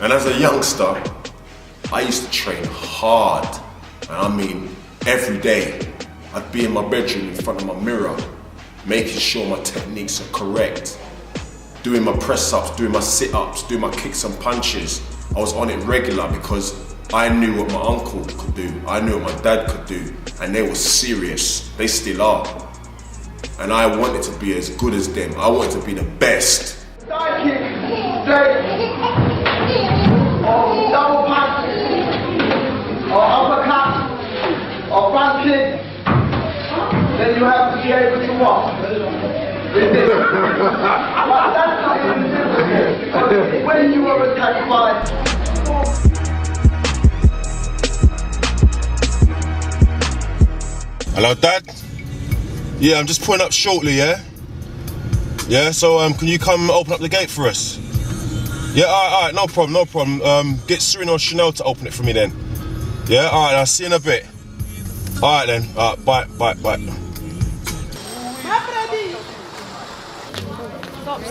And as a youngster, I used to train hard, and I mean every day. I'd be in my bedroom in front of my mirror, making sure my techniques are correct, doing my press-ups, doing my sit-ups, doing my kicks and punches. I was on it regular because I knew what my uncle could do, I knew what my dad could do, and they were serious, they still are. And I wanted to be as good as them, I wanted to be the best. Side kick, straight, or double punch, or uppercut, or front kick, then you have to be able to walk. Resist. But that's not even difficult, because when you are attacked by Hello, Dad? Yeah, I'm just pulling up shortly, yeah? Yeah, so can you come open up the gate for us? Yeah, alright, no problem, no problem. Get Serena or Chanel to open it for me then. Yeah, alright, I'll see you in a bit. Alright then, alright, bye.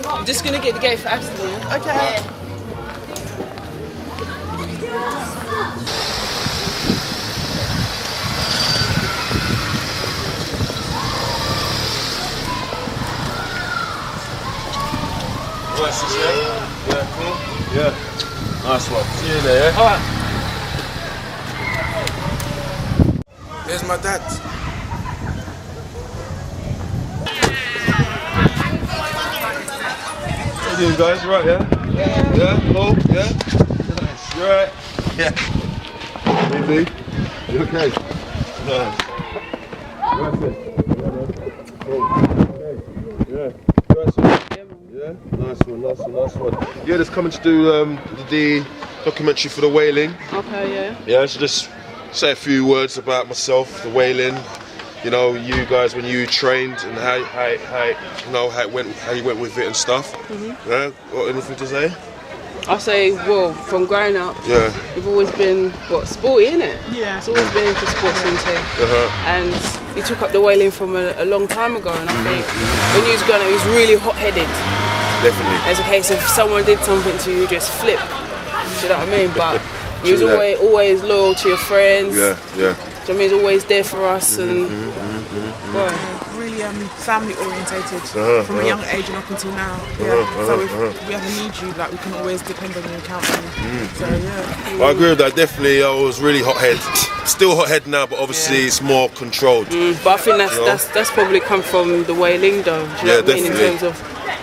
I'm just gonna get the gate for Aston, yeah? Okay. Right, sis, yeah, cool. Yeah, nice one. See you there, yeah? Alright. There's my dad. How you doing, guys? You right, yeah? Yeah, cool, yeah? Nice. You alright? Yeah. Maybe. You okay? Nice. You right, cool. Okay. Yeah. You right, sis? Yeah, nice one. Yeah, just coming to do the documentary for the Way-Ling. Okay, yeah. Yeah, so just say a few words about myself, the Way-Ling. You know, you guys when you trained and how you went with it and stuff. Yeah, got anything to say? I'll say, well, from growing up, Yeah. we've always been, sporty, innit? Yeah. It's always been into sports and thing. And he took up the Way-Ling from a long time ago, and I think when he was growing up, he was really hot-headed. Definitely. As a case of someone did something to you, just flip. Do you know what I mean? But he was True that. always loyal to your friends. Yeah. Do you know what I mean? He's always there for us and well, Really family orientated from a young age and up until now. Yeah. So if we ever need you, like we can always depend on you and count on you. So yeah. I agree with that. Definitely, I was really hot-headed. Still hot-headed now, but obviously it's more controlled. but I think that's probably come from the Way-Ling though. Do you know what I mean? In terms of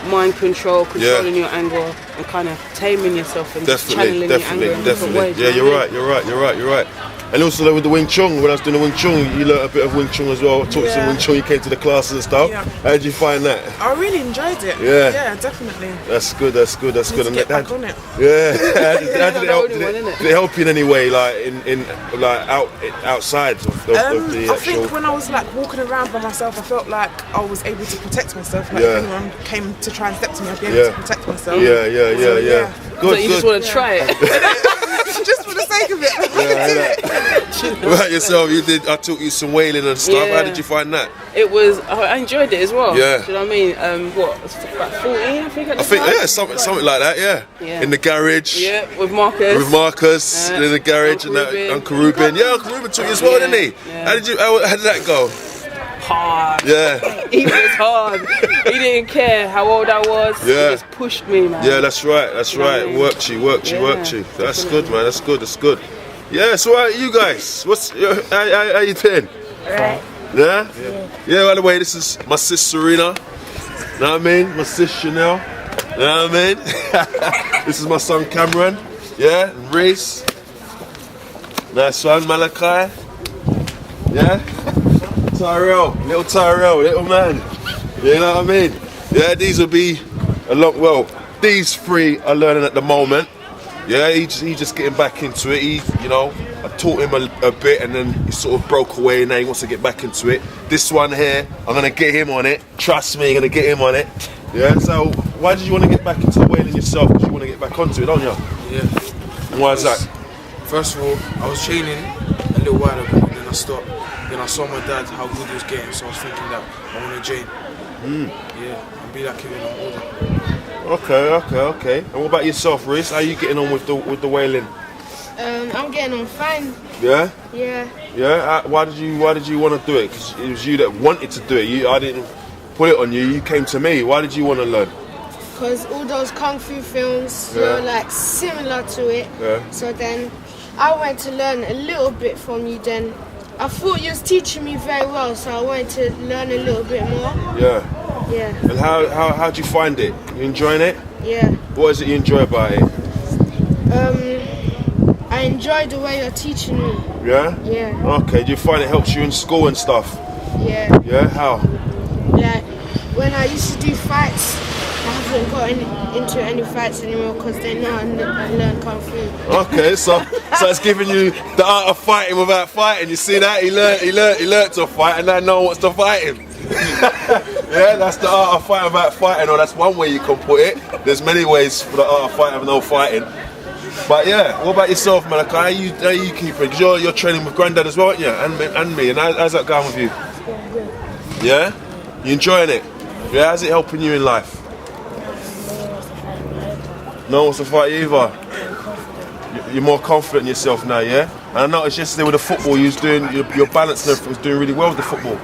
mind control, controlling your anger, and kind of taming yourself and channeling your anger in different ways. Yeah, you're right. And also with the Wing Chun, when I was doing the Wing Chun, you learnt a bit of Wing Chun as well. Taught you some Wing Chun, you came to the classes and stuff. Yeah. How did you find that? I really enjoyed it. Yeah. Yeah, definitely. That's good. Need to get back on it. Yeah. How did it help? Did it help you in any way, like in outside of the I actual? think when I was like walking around by myself, I felt like I was able to protect myself. Like if anyone came to try and step to me, I'd be able to protect myself. Yeah. So you just want to try it. Just for the sake of it. What about yourself? I taught you some Way-Ling and stuff. Yeah. How did you find that? I enjoyed it as well. Yeah. Do you know what I mean? About 14, I think at the time? Yeah, something like that. Yeah. In the garage. Yeah, with Marcus. In the garage Uncle Ruben. Yeah, Uncle Ruben taught you as well, didn't he? Yeah. How did that go? Hard. Yeah. He was hard. He didn't care how old I was. Yeah. He just pushed me, man. Yeah, that's right. You know what I mean? Worked you. That's good, man. That's good. Yeah, so you guys, how you doing? Alright. Yeah? Yeah, by the way, this is my sis Serena. Know what I mean? My sis Chanel. Know what I mean? This is my son Cameron. Yeah, and Reese. Nice one, Malachi. Yeah? Little man. You know what I mean? Yeah, these will be these three are learning at the moment. Yeah, he's just getting back into it. I taught him a bit and then he sort of broke away and now he wants to get back into it. This one here, I'm gonna get him on it. Trust me, I'm gonna get him on it. Yeah, so why did you want to get back into whaling yourself? Because you want to get back onto it, don't you? Yeah. And why is that? First of all, I was training a little while ago, and then I stopped. Then I saw my dad how good he was getting, so I was thinking that I want to train. Yeah, and be like him when I'm older. Okay. And what about yourself, Reese? How are you getting on with the whaling? I'm getting on fine. Yeah. Yeah. Why did you want to do it? Because it was you that wanted to do it. I didn't put it on you. You came to me. Why did you want to learn? Because all those kung fu films were like similar to it. Yeah. So then I wanted to learn a little bit from you. Then I thought you was teaching me very well, so I wanted to learn a little bit more. Yeah. Yeah. And how do you find it? You enjoying it? Yeah. What is it you enjoy about it? I enjoy the way you're teaching me. Yeah? Yeah. Okay, do you find it helps you in school and stuff? Yeah. Yeah? How? Like when I used to do fights, I haven't got into any fights anymore because they know I learned kung fu. Okay, so it's giving you the art of fighting without fighting. You see that? He learned to fight, and now no one wants to fight him. Yeah, that's the art of fighting without fighting, or that's one way you can put it. There's many ways for the art of fighting with no fighting. But yeah, what about yourself, Malaka? How you keeping? Because you're training with Granddad as well, aren't you? And me. And how's that going with you? Yeah? You enjoying it? Yeah, how's it helping you in life? No one wants to fight you either. You're more confident in yourself now, yeah? And I noticed yesterday with the football, you was doing your balance and everything was doing really well with the football.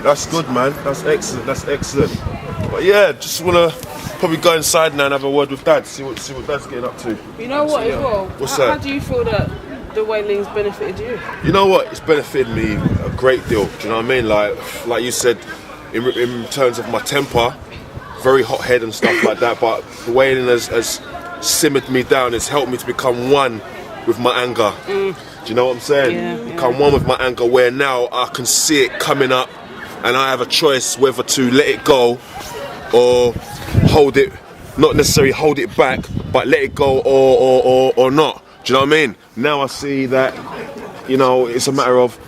That's good, man. That's excellent. But yeah, just wanna probably go inside now and have a word with Dad. See what Dad's getting up to. You know what, as well? What's How that? do you feel that the whaling's benefited you? You know what? It's benefited me a great deal. Do you know what I mean? Like you said, in terms of my temper, very hot head and stuff like that. But the whaling has simmered me down. It's helped me to become one with my anger. Do you know what I'm saying? Yeah. Become one with my anger, where now I can see it coming up, and I have a choice whether to let it go or hold it. Not necessarily hold it back, but let it go or not. Do you know what I mean? Now I see that, you know, it's a matter of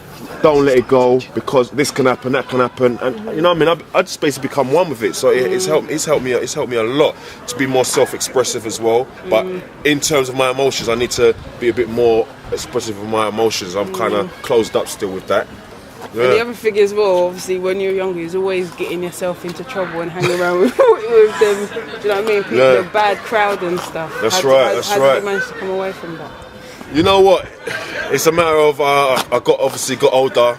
don't let it go because this can happen, that can happen, and you know what I mean. I just basically become one with it. So it's helped me a lot to be more self-expressive as well. But in terms of my emotions, I need to be a bit more expressive of my emotions. I'm kind of closed up still with that. Yeah. And the other thing as well, obviously, when you're younger, is always getting yourself into trouble and hanging around with them. Do you know what I mean? People, a bad crowd and stuff. That's right. How did you manage to come away from that? You know what? It's a matter of I got older,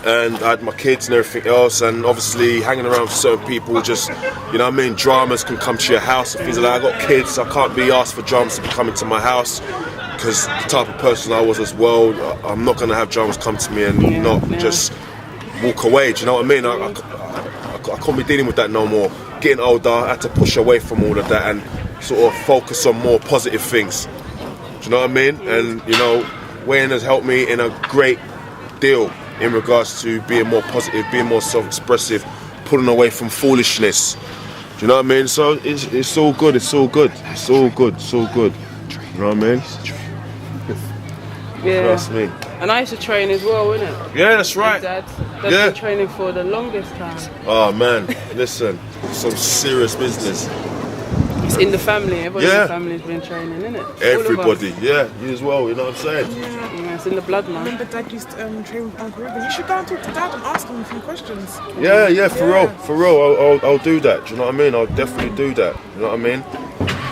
and I had my kids and everything else, and obviously hanging around with certain people, just, you know what I mean, dramas can come to your house and things like that. I got kids, I can't be asked for dramas to be coming to my house, because the type of person I was as well, I'm not going to have dramas come to me and just walk away. Do you know what I mean? I can't be dealing with that no more. Getting older, I had to push away from all of that and sort of focus on more positive things. Do you know what I mean? And, you know, Wayne has helped me in a great deal in regards to being more positive, being more self-expressive, pulling away from foolishness. Do you know what I mean? So it's all good, it's all good. You know what I mean? Yeah. Trust me. And I used to train as well, innit? Yeah, that's right. Dad's been training for the longest time. Oh man, listen, some serious business. It's in the family. Everybody in the family's been training, innit? Everybody, yeah, you as well. You know what I'm saying? Yeah, it's in the blood, man. I remember Dad used to train with Uncle Ruben. You should go and talk to Dad and ask him a few questions. Yeah, for real. I'll do that. Do you know what I mean? I'll definitely do that. You know what I mean?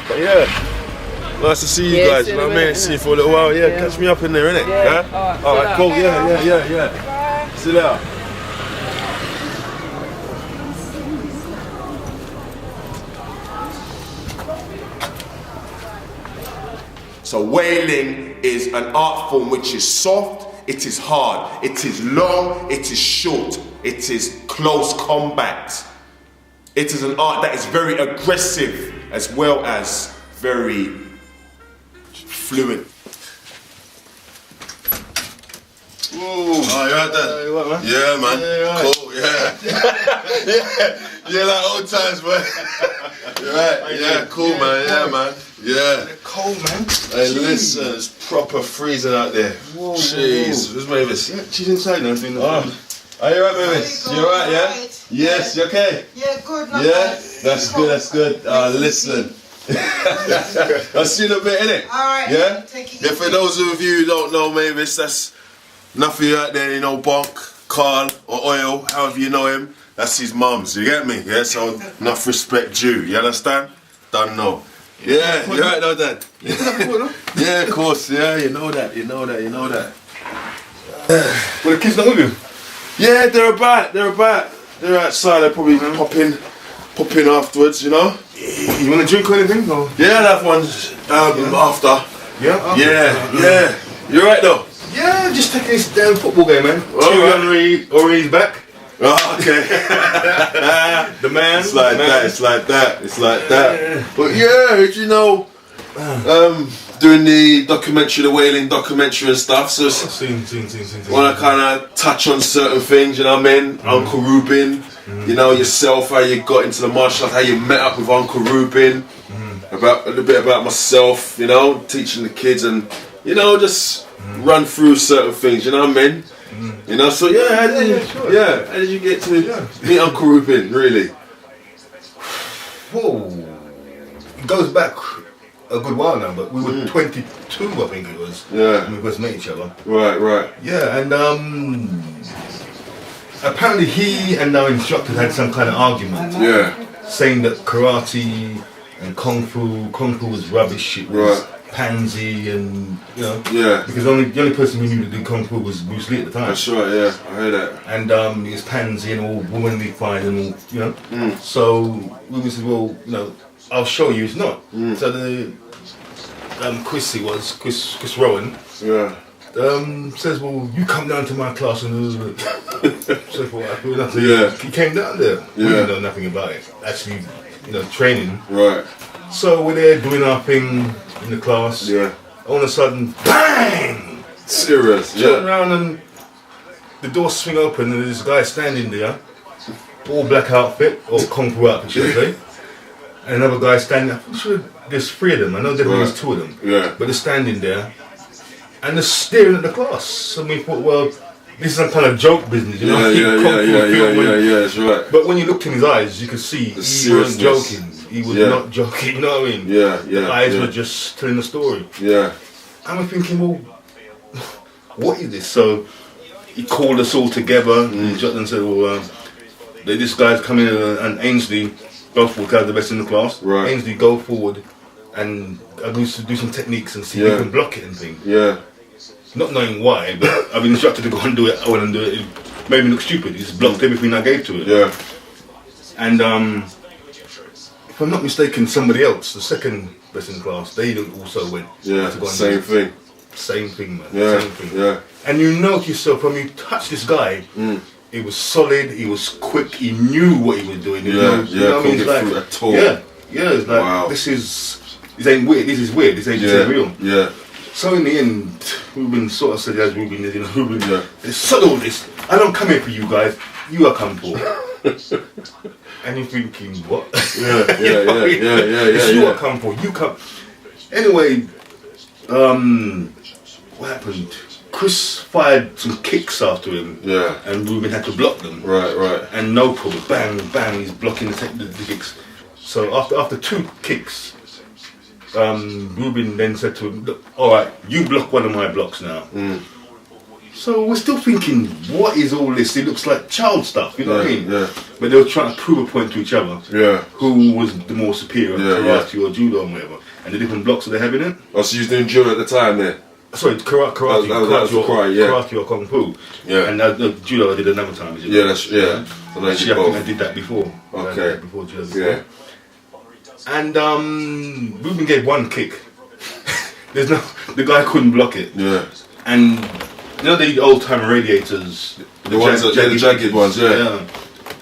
But yeah. Nice to see you guys, you know what I mean? See you for a little while, catch me up in there, innit? Yeah. Alright, cool, yeah. See you later. So whaling is an art form which is soft, it is hard, it is long, it is short, it is close combat. It is an art that is very aggressive as well as very fluent. Ooh. Oh, you right there? You what, man? Yeah, man. Yeah, cool, yeah, like old times, man. You're right. Yeah, cool, man. Yeah, man. Yeah. Cold, man. Hey, listen, it's proper freezing out there. Whoa, jeez, who's made this? Yeah, she's inside now. Are you alright, baby? You alright, yeah? Right. Yes, you okay? Yeah, good. Not Yeah? bad. That's good, that's good. Listen. I'll see you in a bit, innit? Alright. Yeah? Take it Yeah, for those of you who don't know Mavis, that's enough of you out there, you know, Bonk, Carl, or Oil, however you know him. That's his mums, you get me? Yeah, so enough respect due, you understand? Don't know. Yeah, you right though, Dad? Yeah, of course, yeah, you know that. Well, the kids not with you? Yeah, they're outside, they're probably pop in afterwards, you know? You want to drink or anything? Or? Yeah, I'll have one after. Yeah? Okay. Yeah. You right though? Yeah, just taking this damn football game, man. Alright. Henry's back. Oh, okay. The man. It's like that. But yeah, you know, doing the documentary, the Way-Ling documentary and stuff, so want to kind of touch on certain things, you know what I mean? Uncle Ruben, you know, yourself, how you got into the martial arts, how you met up with Uncle Ruben, about a little bit about myself, you know, teaching the kids and, you know, just run through certain things, you know what I mean? You know, so yeah, how did you get to meet Uncle Ruben, really? Whoa. It goes back a good while now, but we were 22, I think it was, when we first met each other. Right. Yeah, and apparently he and our instructor had some kind of argument. Yeah. Saying that karate and kung fu was rubbish, it was pansy and, you know. Yeah. Because the only person who knew to do kung fu was Bruce Lee at the time. That's right, yeah, I heard that. And it was pansy and all womanly fight and all, you know. So we said, well, you know, I'll show you it's not. So the Chris Rowan says, well, you come down to my class and so forth. He came down there. We didn't know nothing about it. Actually, you know, training. Right. So we're there doing our thing in the class. Yeah. All of a sudden, bang! Serious. Turn around and the door swing open and there's this guy standing there, all black outfit, or kung fu outfit, should I say. And another guy standing there. I'm sure there's three of them. I know there's two of them. Yeah. But they're standing there and they're staring at the class. So we thought, well, this is some kind of joke business, you know? Yeah, that's right. But when you looked in his eyes, you could see he wasn't joking. He was not joking, you know what I mean? The eyes were just telling the story. Yeah. And we're thinking, well, what is this? So he called us all together and said, well, this guy's coming in and Ainsley, go forward, guys, the best in the class. Right. Ainsley, go forward and I'm going to do some techniques and see if you can block it and things. Yeah. Not knowing why, but I've been instructed to go and do it. I went and do it. It made me look stupid. He just blocked everything I gave to it. Yeah. And if I'm not mistaken, somebody else, the second best in class, they also went. Yeah. To go and Same thing. Same thing, man. Yeah. Same thing. Yeah. And you know to yourself, when you touch this guy, he was solid. He was quick. He knew what he was doing. You know what I mean? It's like, it's like this ain't weird. This is weird. This ain't real. Yeah. So in the end, Ruben sort of said, as Ruben, you know, Ruben, said all this. I don't come here for you guys. You are come for. And you're thinking, what? It's you are come for. You come. Anyway, what happened? Chris fired some kicks after him. Yeah. And Ruben had to block them. Right. And no problem. Bang, bang. He's blocking the kicks. So after two kicks. Ruben then said to him, look, alright, you block one of my blocks now. So we're still thinking, what is all this? It looks like child stuff, you know what I mean? Yeah. But they were trying to prove a point to each other. Yeah. Who was the more superior, karate or judo or whatever. And the different blocks that they're having in. Oh, so you was doing judo at the time then? Sorry, karate or kung fu. Yeah. And the judo I did another time. Yeah, that's, yeah. So actually, I think I did that before. Okay. Before judo. Yeah. And Ruben gave one kick. The guy couldn't block it. Yeah. And you know the old time radiators, the ones that the jagged ones, yeah.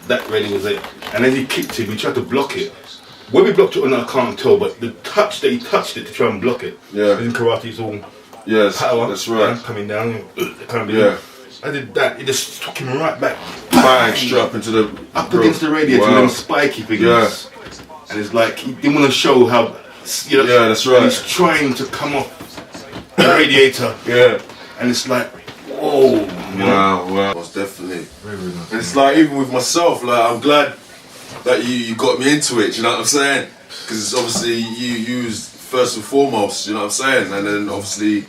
That really was it. And then he kicked him. He tried to block it. When we blocked it or not, I can't tell. But the touch that he touched it to try and block it. Yeah. In karate, it's all power. That's right. Coming down. Yeah. I did that. It just took him right back. Bang! Straight up into the against the radiator. Wow. And spiky things. Yeah. And it's like he didn't want to show how, you know, that's right. He's trying to come off the radiator. Yeah. And it's like, whoa, Wow, most definitely. Very, very nice. And it's like, even with myself, like, I'm glad that you got me into it, you know what I'm saying? Because obviously you was first and foremost, you know what I'm saying? And then obviously,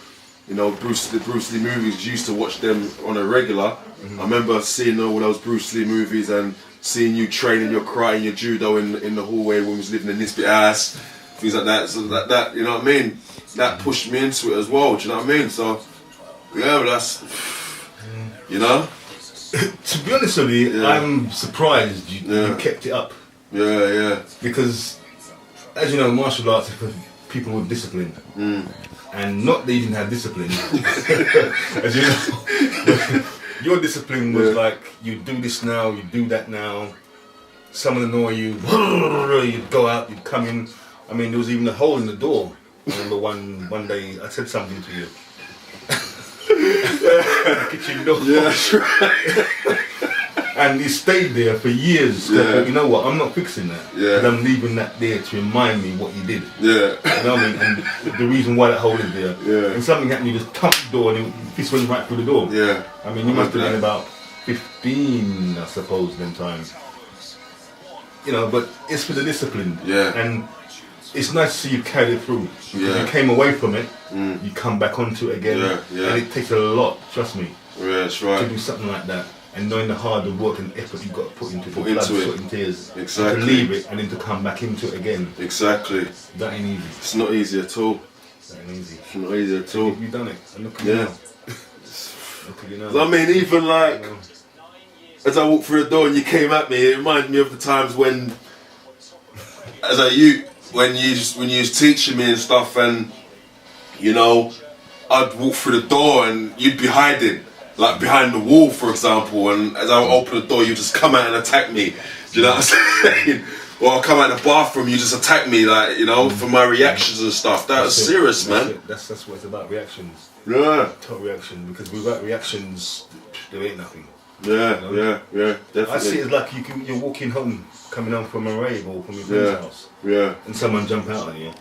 you know, the Bruce Lee movies, used to watch them on a regular. I remember seeing all those Bruce Lee movies and seeing you training your karate and your judo in the hallway when we was living in Nisbet House, things like that. So that, you know what I mean? That pushed me into it as well, do you know what I mean? So, yeah, that's, you know? To be honest with you, I'm surprised you kept it up. Yeah. Because, as you know, martial arts is for people with discipline. And not that you didn't have discipline. As you know, your discipline was like, you do this now, you do that now. Someone annoy you, you'd go out, you'd come in. I mean, there was even a hole in the door. I remember one day I said something to you. The kitchen door. Yeah, that's right. And he stayed there for years. You know what? I'm not fixing that. But I'm leaving that there to remind me what you did. Yeah. You know what I mean? And the reason why that hole is there. Yeah. And something happened, you just thumped the door and this went right through the door. Yeah. I mean, you must have been about 15, I suppose, then time. You know, but it's for the discipline. Yeah. And it's nice to see you carry it through. Yeah. You came away from it, you come back onto it again. And it takes a lot, trust me. Yeah, that's right. To do something like that. And knowing the hard work and effort you've got to put into it, blood, sweat and tears. Exactly. To leave it and then to come back into it again. Exactly. That ain't easy. It's not easy at all. That ain't easy. It's not easy at all. You've done it. And look at you now. Look at you now. I mean, even like, as I walked through the door and you came at me, it reminded me of the times when, when you was teaching me and stuff, and you know, I'd walk through the door and you'd be hiding. Like behind the wall, for example, and as I would open the door, you just come out and attack me. Do you know what I'm saying? Or I'll come out the bathroom, you just attack me, like, you know, for my reactions and stuff. That was serious, man. That's what it's about, reactions. Yeah. Total reaction, because without reactions, there ain't nothing. Yeah, you know? yeah, definitely. I see it as like you're walking home, coming home from a rave or from your friend's house. Yeah. And someone jump out on you.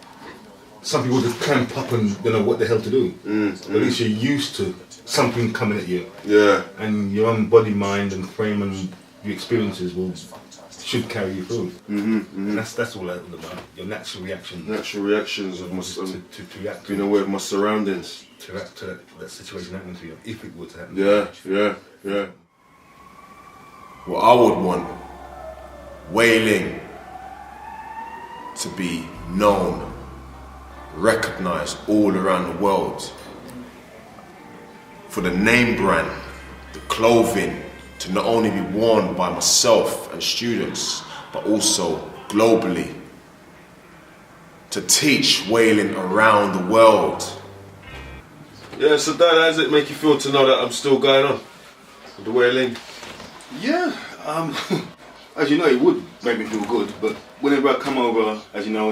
Some people just clamp up and don't know what the hell to do. At least you're used to something coming at you. Yeah. And your own body, mind and frame and your experiences should carry you through. And that's all that's about. Your natural reactions. Natural reactions of my to react. Being aware of my surroundings. To react to that situation happening to you, if it were to happen. Yeah. Well, I would want Way-Ling to be known, recognized all around the world for the name brand, the clothing, to not only be worn by myself and students, but also globally. To teach Way-Ling around the world. Yeah, so Dad, how does it make you feel to know that I'm still going on with the Way-Ling? Yeah, as you know, it would make me feel good, but whenever I come over, as you know,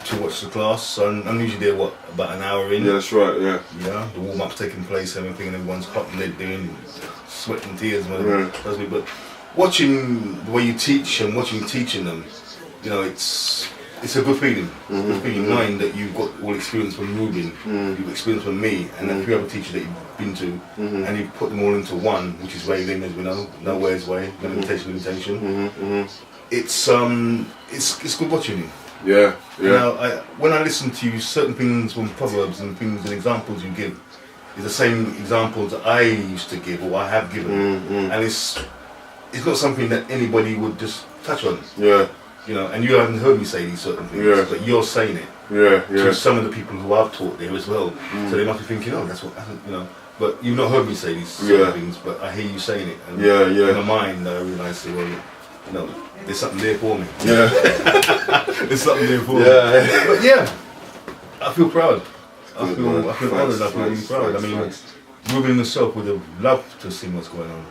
to watch the class, I'm usually there, about an hour in? Yeah, that's right, yeah. Yeah, the warm-up's taking place, everything, and everyone's hot and they're doing sweat and tears, man. But watching the way you teach and watching you teaching them, you know, it's a good feeling. Good feeling, knowing that you've got all experience from Ruben, you've experience from me, and then 3 other teachers that you've been to, and you've put them all into one, which is Way-Ling, as we know, no where's way, no limitation. It's good watching you. Yeah. Now, when I listen to you, certain things from proverbs and things and examples you give is the same examples that I used to give or I have given, and it's not something that anybody would just touch on. Yeah. You know, and you haven't heard me say these certain things, but you're saying it. To some of the people who I've taught there as well. So they must be thinking, oh, that's what, you know. But you've not heard me say these certain things, but I hear you saying it. And in my mind, I realise, well, you know, there's something there for me. Yeah. There's something there for me. But yeah, I feel proud. I feel honoured. I feel really proud. I mean, Ruben himself would have loved to see what's going on.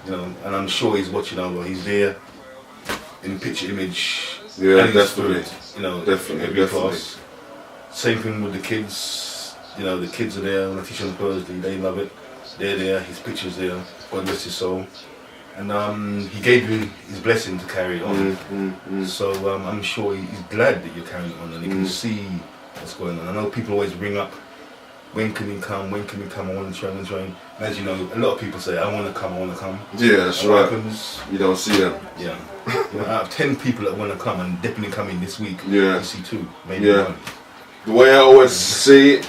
You know, and I'm sure he's watching over. He's there in picture image. Yeah, and definitely. You know, definitely. Class. Same thing with the kids. You know, the kids are there. When I teach on Thursday, they love it. They're there. His picture's there. God rest his soul. And he gave you his blessing to carry on. So I'm sure he's glad that you're carrying on and he can see what's going on. I know people always ring up, when can you come, I want to train. And as you know, a lot of people say, I want to come. Yeah, that's and right. What happens, you don't see them. Yeah. You know, out of 10 people that want to come and definitely come in this week, yeah. you see 2, maybe 1. The way I always see it,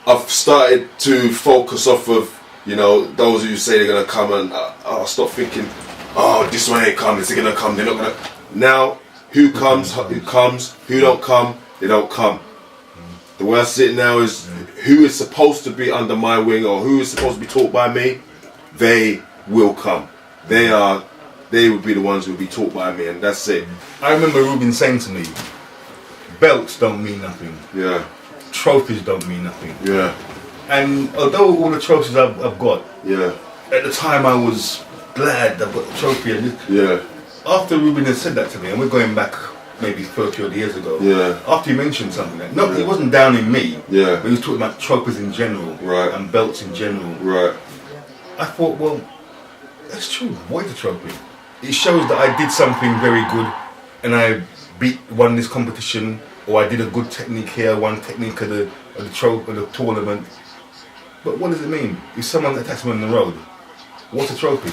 I've started to focus off of, you know, those who say they're going to come, and I'll stop thinking, oh, this one ain't coming, is it going to come, they're not going to. Now, who comes, who don't come, they don't come. The way I see it now is, who is supposed to be under my wing or who is supposed to be taught by me, they will come. They would be the ones who will be taught by me, and that's it. I remember Ruben saying to me, belts don't mean nothing. Yeah. Trophies don't mean nothing. Yeah. And although all the trophies I've got, yeah. At the time I was glad I've got the trophy. And yeah. After Ruben had said that to me, and we're going back maybe 30 odd years ago. Yeah. After he mentioned something like, no, he wasn't down in me. Yeah. But he was talking about trophies in general. Right. And belts in general. Right. I thought, well, that's true. What is a trophy? It shows that I did something very good, and I won this competition, or I did a good technique here, one technique of the tournament. But what does it mean? If someone attacks me on the road, what's a trophy?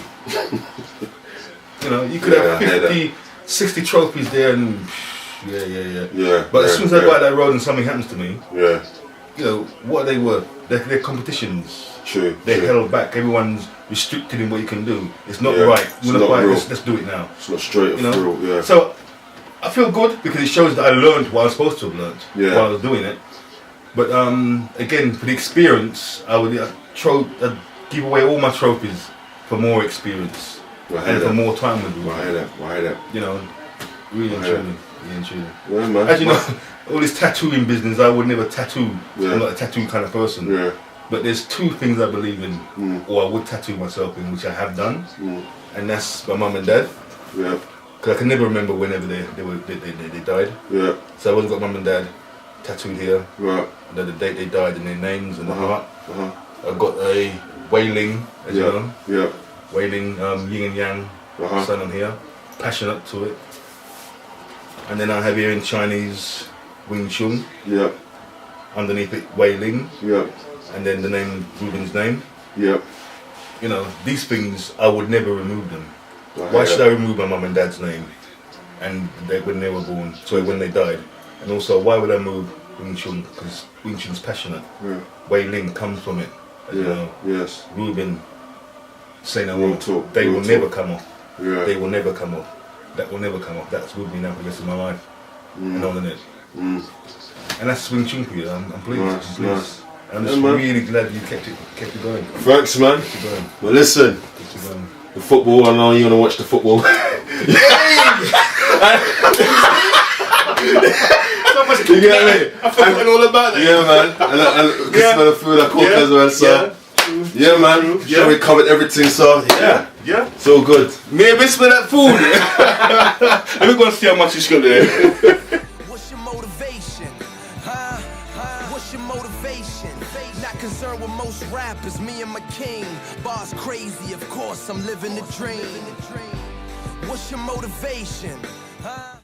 You know, you could have 50, 60 trophies there, and yeah. But as soon as I go out that road and something happens to me, you know, what are they worth? They're competitions. True. They're held back. Everyone's restricted in what you can do. It's not right. You know, let's do it now. It's not straight through. Yeah. So I feel good because it shows that I learned what I was supposed to have learned while I was doing it. But again, for the experience, I'd give away all my trophies for more experience and for more time with you. Why that? You know, really and truly. Yeah, man. As you know, all this tattooing business, I would never tattoo. I'm not a tattoo kind of person. Yeah. But there's 2 things I believe in, or I would tattoo myself in, which I have done, and that's my mum and dad. Yeah. Because I can never remember whenever they died. Yeah. So I always got mum and dad tattooed here. Right. And then the date they died and their names and the heart. I've got a Way-Ling, as you know. Yeah. Way-Ling, yin and yang, sun on here. Passionate to it. And then I have here in Chinese, Wing Chun. Yeah. Underneath it, Way-Ling. Yeah. And then the name, Ruben's name. Yep. You know, these things, I would never remove them. Why should I remove my mum and dad's name? And when they were born, when they died. And also, why would I move Wing Chun? Because Wing Chun's passionate. Yeah. Way-Ling comes from it. You know. Yes. Ruben, say no more. They will never come off. Yeah. They will never come off. That will never come off. That's with me now for the rest of my life. And all in it. And that's Wing Chun for you. I'm pleased. Nice, nice. I'm just really glad you kept it going. Thanks, man. Well, listen, the football, I know you're going to watch the football. So much you get me? I forgot all about that. Yeah, man. And some of the food I cook as well, so. Yeah, man. Sure, we covered everything, so yeah. It's all good. Maybe smell that food. Let me go and see how much it's got there. Concerned with most rappers, me and my king. Bars crazy, of course, I'm living the dream. What's your motivation? Huh?